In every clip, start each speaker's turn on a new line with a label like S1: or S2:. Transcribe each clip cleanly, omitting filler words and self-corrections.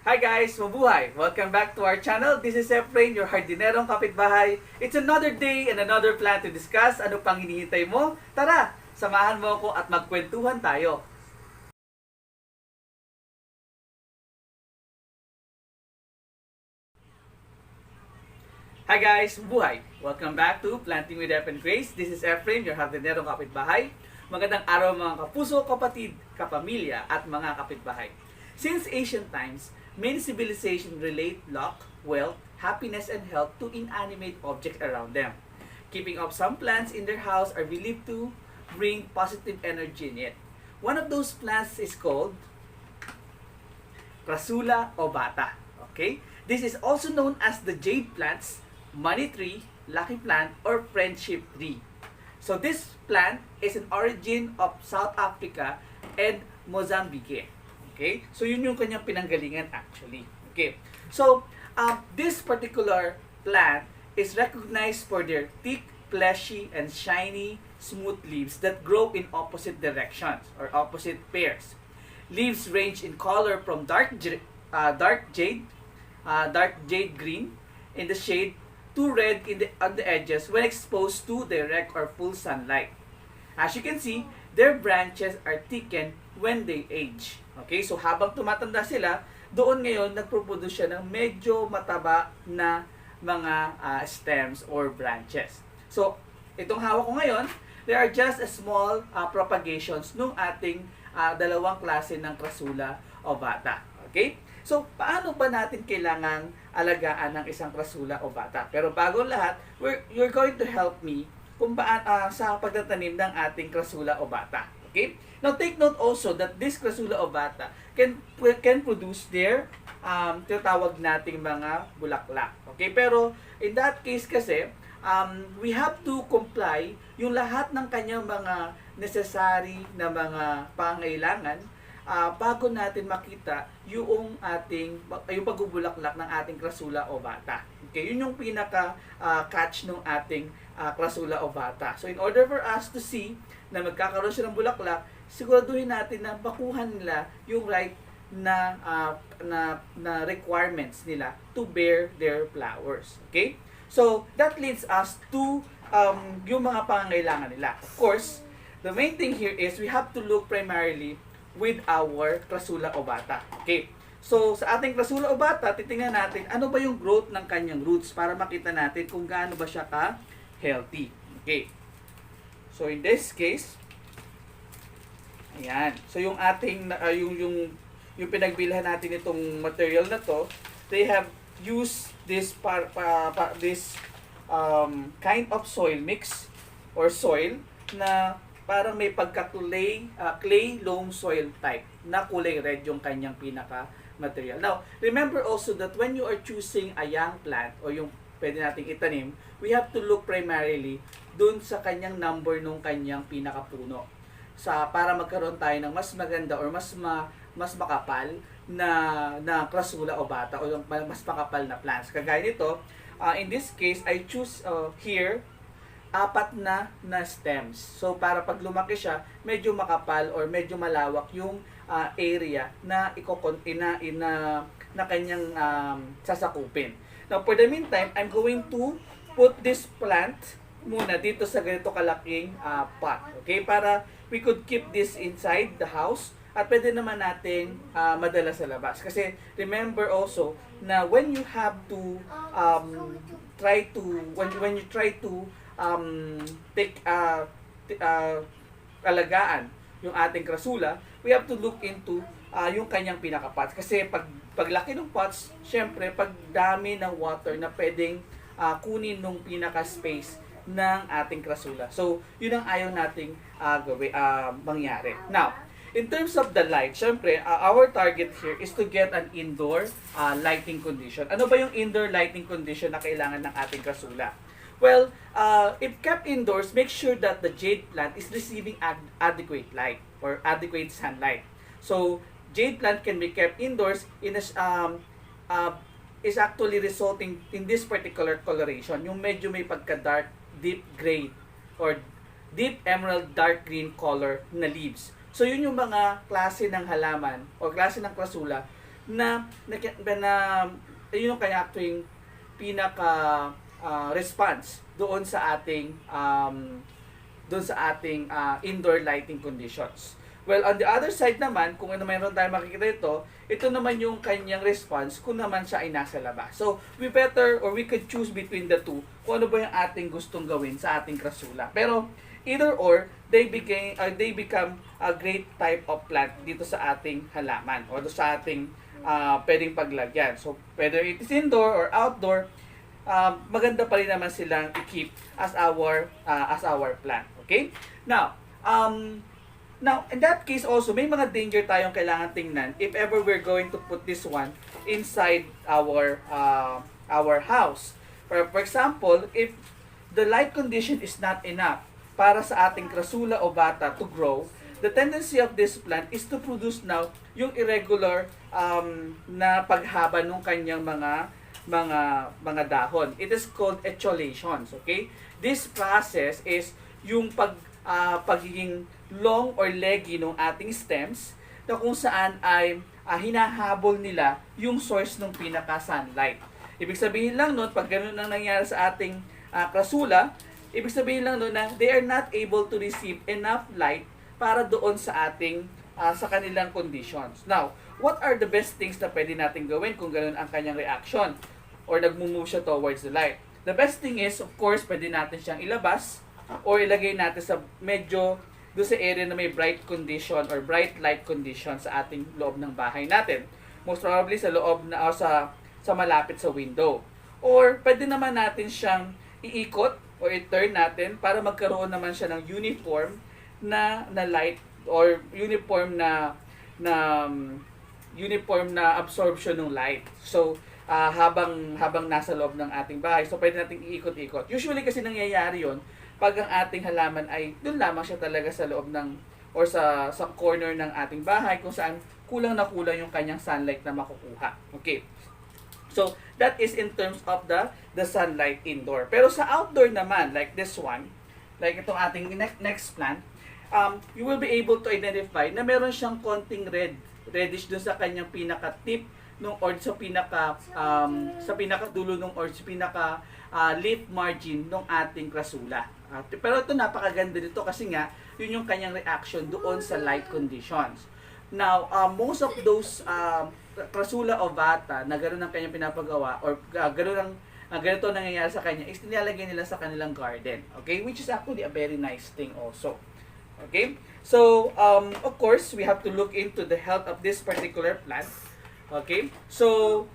S1: Hi guys! Mabuhay! Welcome back to our channel. This is Efrain, your hardinerong kapitbahay. It's another day and another plan to discuss. Ano pang hinihintay mo? Tara! Samahan mo ako at magkwentuhan tayo. Hi guys! Mabuhay! Welcome back to Planting with Ef and Grace. This is Efrain, your hardinerong kapitbahay. Magandang araw mga kapuso, kapatid, kapamilya at mga kapitbahay. Since ancient times, many civilizations relate luck, wealth, happiness, and health to inanimate objects around them. Keeping up some plants in their house are believed to bring positive energy in it. One of those plants is called Crasulla ovata. Okay? This is also known as the jade plants, money tree, lucky plant, or friendship tree. So this plant is an origin of South Africa and Mozambique. Okay? So yun yung kanyang pinanggalingan actually. Okay. So this particular plant is recognized for their thick, fleshy, and shiny, smooth leaves that grow in opposite directions or opposite pairs. Leaves range in color from dark jade green in the shade to red on the edges when exposed to direct or full sunlight. As you can see, their branches are thickened when they age. Okay, so habang tumatanda sila, doon ngayon nagproproduce siya ng medyo mataba na mga stems or branches. So, itong hawak ko ngayon, they are just a small propagations nung ating dalawang klase ng Crasulla ovata. Okay? So, paano ba natin kailangang alagaan ng isang Crasulla ovata? Pero bago lahat, you're going to help me kung sa pagtatanim ng ating Crasulla ovata. Okay? Now, take note also that this Crasulla ovata can produce their tinatawag nating mga bulaklak. Okay? Pero, in that case kasi, we have to comply yung lahat ng kanyang mga necessary na mga pangailangan bago natin makita yung pagbubulaklak ng ating Crasulla ovata. Okay? Yun yung pinaka catch ng ating Crasulla ovata. So, in order for us to see na magkakaroon siya ng bulaklak, siguraduhin natin na bakuhan nila yung right na requirements nila to bear their flowers. Okay? So, that leads us to yung mga pangangailangan nila. Of course, the main thing here is we have to look primarily with our Crasulla ovata. Okay? So, sa ating Crasulla ovata, titingnan natin ano ba yung growth ng kanyang roots para makita natin kung gaano ba siya ka-healthy. Okay? So, in this case, ayan. So, yung ating, yung pinagbilhan natin itong material na to, they have used this kind of soil mix or soil na parang may pagka-clay loam soil type na kulay red yung kanyang pinaka material. Now, remember also that when you are choosing a young plant o yung pwede nating itanim, we have to look primarily dun sa kanyang number nung kanyang pinakapuno. Para magkaroon tayo ng mas maganda or mas makapal na Crasulla ovata o yung mas makapal na plants. Kagaya nito, in this case, I choose here 4 na stems. So, para pag lumaki siya, medyo makapal or medyo malawak yung area na na kanyang sasakupin. Now, for the meantime, I'm going to put this plant muna dito sa ganito kalaking pot. Okay? Para we could keep this inside the house at pwede naman nating madala sa labas. Kasi remember also na when you have to when you try to take alagaan yung ating Crasulla, we have to look into yung kanyang pinaka-pots. Kasi paglaki ng pots, syempre pag dami ng water na pwedeng kunin nung pinaka-space ng ating Crasulla. So, yun ang ayaw nating mangyari. Now, in terms of the light, syempre, our target here is to get an indoor lighting condition. Ano ba yung indoor lighting condition na kailangan ng ating Crasulla? Well, if kept indoors, make sure that the jade plant is receiving adequate light or adequate sunlight. So, jade plant can be kept indoors is actually resulting in this particular coloration, yung medyo may pagka-dark, deep gray or deep emerald dark green color na leaves. So, yun yung mga klase ng halaman o klase ng Crasulla na yun yung kaya actually pinaka response doon sa ating indoor lighting conditions. Well, on the other side naman, kung ano mayroon tayong makikita ito naman yung kanyang response kung naman siya ay nasa labas. So, we could choose between the two kung ano ba yung ating gustong gawin sa ating Crasulla. Pero, either or, they become a great type of plant dito sa ating halaman o sa ating pwedeng paglagyan. So, whether it is indoor or outdoor, maganda pa rin naman silang i-keep as our plant. Okay? Now, in that case also, may mga danger tayong kailangan tingnan if ever we're going to put this one inside our house. For example, if the light condition is not enough para sa ating Crasulla ovata to grow, the tendency of this plant is to produce now yung irregular na paghaba ng kanyang mga dahon. It is called etiolations, okay? This process is yung pagiging long or leggy ng ating stems na kung saan ay hinahabol nila yung source ng pinaka-sunlight. Ibig sabihin lang nun, pag ganun ang nangyari sa ating Crasulla, ibig sabihin lang nun na they are not able to receive enough light para doon sa kanilang conditions. Now, what are the best things na pwede natin gawin kung ganun ang kanyang reaction or nagmumove siya towards the light? The best thing is, of course, pwede natin siyang ilabas or ilagay natin sa medyo doon sa area na may bright condition or bright light condition sa ating loob ng bahay natin. Most probably sa loob na o sa malapit sa window. Or pwede naman natin siyang iikot or i-turn natin para magkaroon naman siya ng uniform na light or uniform na absorption ng light. So habang nasa loob ng ating bahay, so pwede nating iikot-ikot. Usually kasi nangyayari 'yon pag ang ating halaman ay doon lamang siya talaga sa loob ng or sa corner ng ating bahay kung saan kulang na kulang yung kanyang sunlight na makukuha. Okay. So, that is in terms of the sunlight indoor. Pero sa outdoor naman, like this one, like itong ating next plant, you will be able to identify na meron siyang konting reddish doon sa kanyang pinaka-tip or sa pinaka-dulo or sa leaf margin ng ating Crasulla. Pero ito napakaganda dito kasi nga yun yung kanyang reaction doon sa light conditions. Now, most of those Crasulla ovata na gano'n ang kanyang pinapagawa or ganito nangyayari sa kanya is nilalagay nila sa kanilang garden. Okay? Which is actually a very nice thing also. Okay? So, of course, we have to look into the health of this particular plant. Okay? So,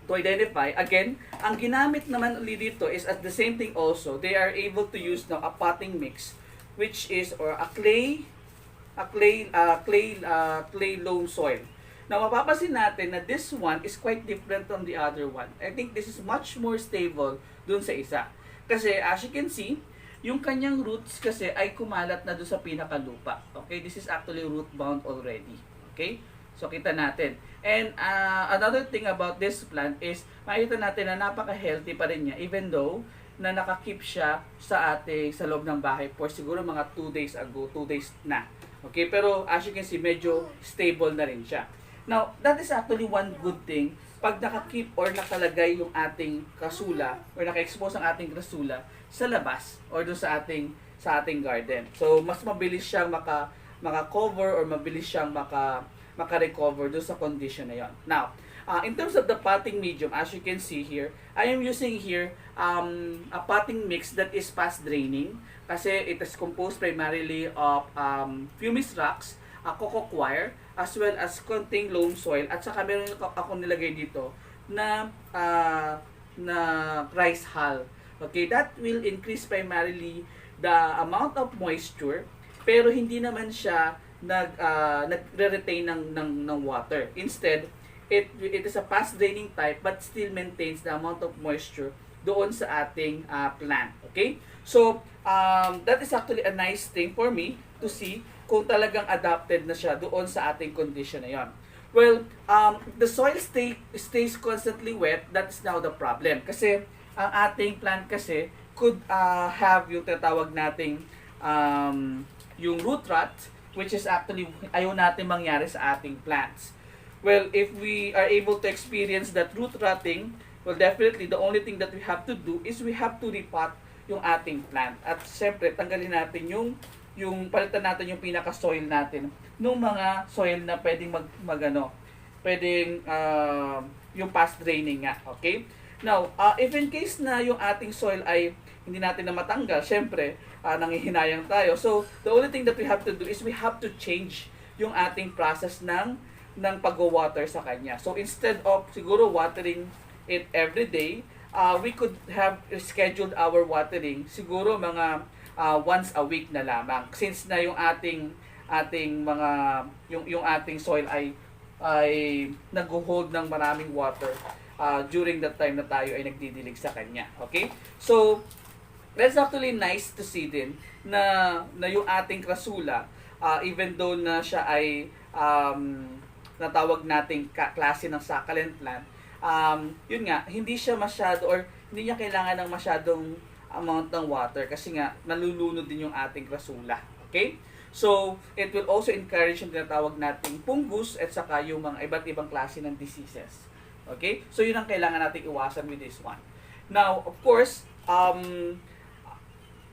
S1: to identify, again, ang ginamit naman ulit dito is at the same thing also, they are able to use now a potting mix, which is a clay loam soil. Now, mapapansin natin na this one is quite different from the other one. I think this is much more stable dun sa isa. Kasi, as you can see, yung kanyang roots kasi ay kumalat na dun sa pinakalupa. Okay? This is actually root bound already. Okay? So, kita natin. And another thing about this plant is, makikita natin na napaka-healthy pa rin niya even though na nakakip siya sa loob ng bahay for siguro mga 2 days ago, 2 days na. Okay? Pero, as you can see, medyo stable na rin siya. Now, that is actually one good thing pag nakakip or nakalagay yung ating Crasulla or naka-expose ang ating Crasulla sa labas or doon sa ating garden. So, mas mabilis siyang maka-cover or mabilis siyang maka-recover doon sa condition na yon. Now, in terms of the potting medium, as you can see here, I am using here a potting mix that is fast draining kasi it is composed primarily of pumice rocks, coco coir, as well as konting loam soil, at saka meron ako nilagay dito na rice hull. Okay, that will increase primarily the amount of moisture, pero hindi naman siya nagre-retain ng water. Instead, it is a fast draining type but still maintains the amount of moisture doon sa ating plant. Okay? So, that is actually a nice thing for me to see kung talagang adapted na siya doon sa ating condition na yon. Well, the soil stays constantly wet. That is now the problem. Kasi, ang ating plant kasi could have yung tatawag nating yung root rot, which is actually ayaw natin mangyari sa ating plants. well, if we are able to experience that root rotting, well, definitely the only thing that we have to do is we have to repot yung ating plant. At siyempre, tanggalin natin palitan natin yung pinaka-soil natin nung mga soil na pwedeng pwedeng yung past draining nga, okay? Now, if in case na yung ating soil ay hindi natin na matanggal, syempre, nanghihinayang tayo. So, the only thing that we have to do is we have to change yung ating process ng pag-water sa kanya. So, instead of siguro watering it every day, we could have scheduled our watering siguro mga once a week na lamang. Since na yung ating ating soil ay nag-hold ng maraming water during that time na tayo ay nagdidilig sa kanya. Okay? So, that's actually nice to see din na yung ating Crasulla, even though na siya ay natawag nating klase ng succulent plant, yun nga, hindi siya masyado or hindi niya kailangan ng masyadong amount ng water kasi nga nalulunod din yung ating Crasulla. Okay? So, it will also encourage yung tinatawag nating fungus at saka yung mga iba't ibang klase ng diseases. Okay? So, yun ang kailangan nating iwasan with this one. Now, of course,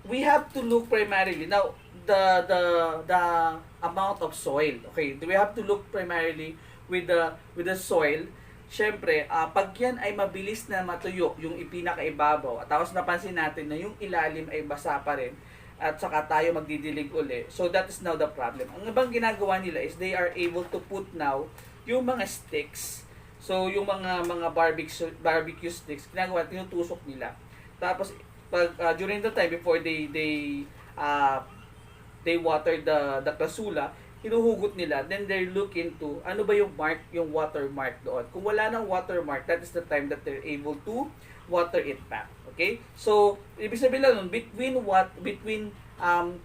S1: we have to look primarily now the amount of soil. Okay? We have to look primarily with the soil. Siyempre, pag yan ay mabilis na matuyo, yung ipinakaibabaw, at tapos napansin natin na yung ilalim ay basa pa rin, at saka tayo magdidilig uli. So, that is now the problem. Ang ibang ginagawa nila is they are able to put now yung mga sticks. So, yung mga barbecue sticks, tinutusok nila. Tapos, pag during the time before they water the Crasulla, hinuhugot nila, then they look into ano ba yung watermark doon. Kung wala nang watermark, that is the time that they're able to water it back. Okay? So, ibig sabihin lang nun, between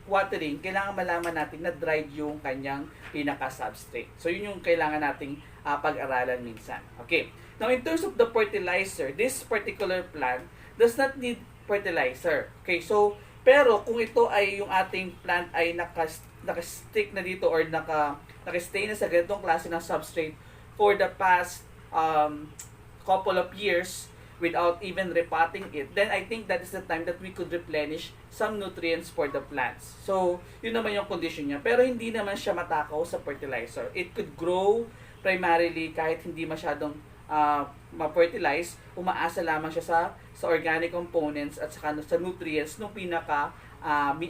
S1: watering, kailangan malaman natin na dried yung kanyang pinaka-substrate. So, yun yung kailangan nating pag-aralan minsan. Okay? Now, in terms of the fertilizer, this particular plant does not need fertilizer. Okay? So, pero kung ito ay yung ating plant ay naka-stick na dito or naka-stay na sa ganitong klase ng substrate for the past couple of years without even repotting it, then I think that is the time that we could replenish some nutrients for the plants. So, yun naman yung condition niya. Pero hindi naman siya matakaw sa fertilizer. It could grow primarily kahit hindi masyadong ma-fertilize, umaasa lamang siya sa organic components at saka sa nutrients ng pinaka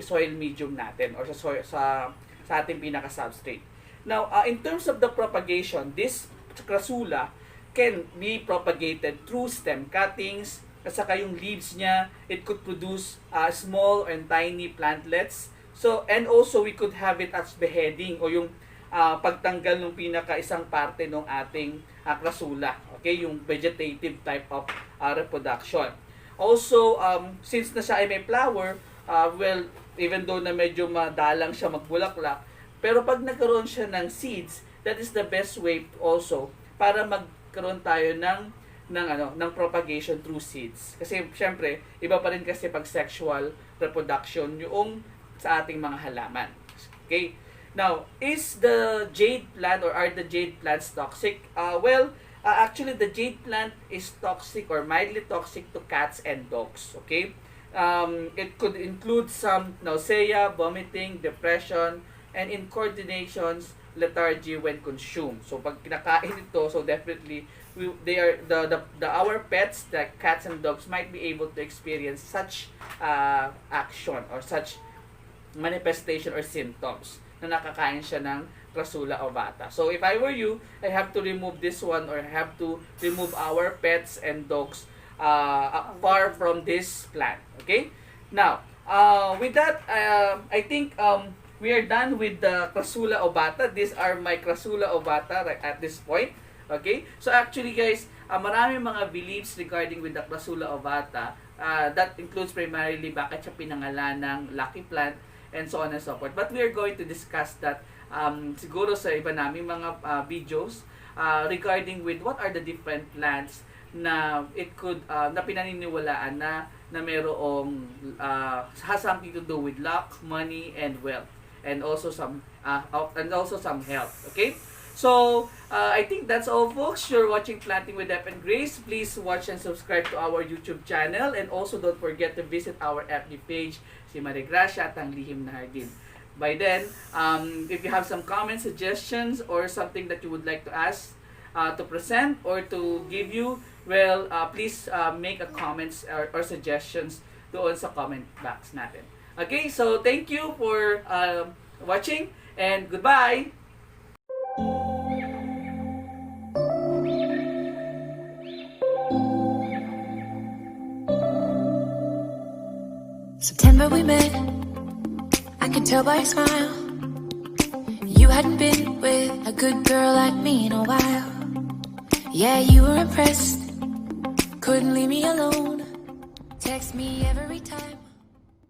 S1: soil medium natin or sa ating pinaka substrate. Now, in terms of the propagation, this Crasulla can be propagated through stem cuttings at saka yung leaves niya, it could produce small and tiny plantlets. So, and also we could have it as beheading o yung pagtanggal ng pinaka isang parte ng ating Crasulla. Okay, yung vegetative type of reproduction. Also, since na siya ay may flower, well, even though na medyo madalang siya magbulaklak, pero pag nagkaroon siya ng seeds, that is the best way also para magkaroon tayo ng propagation through seeds. Kasi syempre, iba pa rin kasi pag sexual reproduction yung sa ating mga halaman. Okay? Now, is the jade plant or are the jade plants toxic? Actually, the jade plant is toxic or mildly toxic to cats and dogs. Okay? It could include some nausea, vomiting, depression, and incoordinations, lethargy when consumed. So, pag kinakain ito, so definitely, our pets, the cats and dogs, might be able to experience such action or such manifestation or symptoms na nakakain siya ng Crasulla ovata. So, if I were you, I have to remove this one or I have to remove our pets and dogs far from this plant. Okay? Now, with that, I think we are done with the Crasulla ovata. These are my Crasulla ovata at this point. Okay? So, actually guys, maraming mga beliefs regarding with the Crasulla ovata. That includes primarily bakit siya pinangalan ng lucky plant and so on and so forth. But we are going to discuss that siguro sa iba naming mga videos regarding with what are the different plants na it could na pinaniniwalaan na mayroong has something to do with luck, money, and wealth, and also some health. Okay? So, I think that's all, folks. You're watching Planting with Dep and Grace. Please watch and subscribe to our YouTube channel. And also, don't forget to visit our FB page, si Marie Gracia at ang Lihim na Hardin. By then, if you have some comments, suggestions, or something that you would like to ask, to present, or to give you, well, please make a comments or suggestions doon sa comment box natin. Okay, so thank you for watching, and goodbye!
S2: September we met, I could tell by your smile. You hadn't been with a good girl like me in a while. Yeah, you were impressed, couldn't leave me alone. Text me every time.